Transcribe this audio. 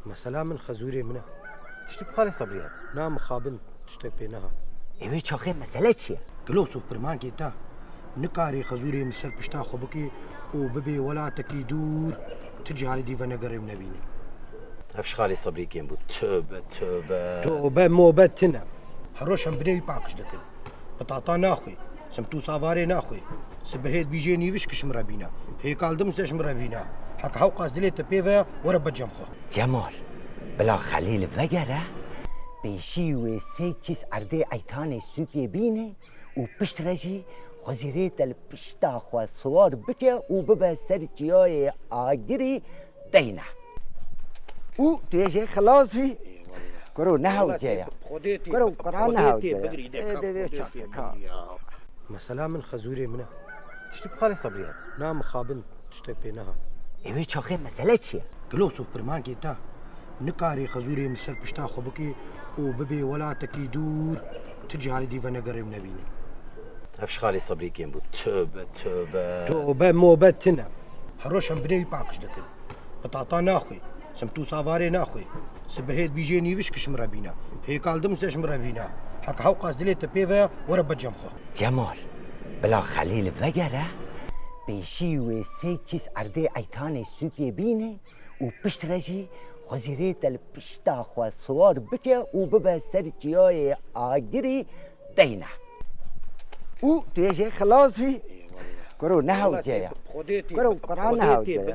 مثلا من خزوري منه تشتي بخالي صبريان نام خابن تشتي بينها ايوه چاخه مسئله چیه؟ قلو سوبرمان كيتا نكاري خزوري مسر بشتا خبكي وببي ولا تكي دور تجي على ديفا نقرب نبيني افش خالي صبري كين بو توبه توبه موبتنا هروش هم بني باقش دكن بطاطا ناخوي سمتو صافاري ناخوي سبهيد بيجيني وشكش مرابينا هي قال دمستش مرابينا حق حوقاس دليت بيفا ورب جمخو جمال بلا خلیل وگره بیشی و سه کس عرده ایتان سوکی بینه و پشت رجی خزیره تل پشتا خوا سوار بکه و ببه سر جیای آگری دینه او تویشه خلاص بی کرو نهاو جایا کرو کرا نهاو جایا مثلا من خزوري منه تشتي بخالي صبريان نام خابن تشتي بينها ایوه چاخه مسئله چیه؟ قلو سوبرمان كيتا نكاري خزوري مسر بشتا خبكي وببي ولا تكي دور تجي على ديفا نقرب نبيني افش خالي صبري كين بو توبه توبه موبتنا هروش هم بني باقش دكن بطاطا ناخوي سمتو صافاري ناخوي سبهيد بيجيني وشكش مرابينا هي قال دمستش مرابينا حق حوقاس دليت بيفا ورب جمخو جمال بلا خلیل وگره بیشی و سه کس عرده ایتان سوکی بینه و پشت رجی خزیره تل پشتا خوا سوار بکه و ببه سر جیای آگری دینه او تویشه خلاص بی کرو نهاو جایا کرو کرا نهاو جایا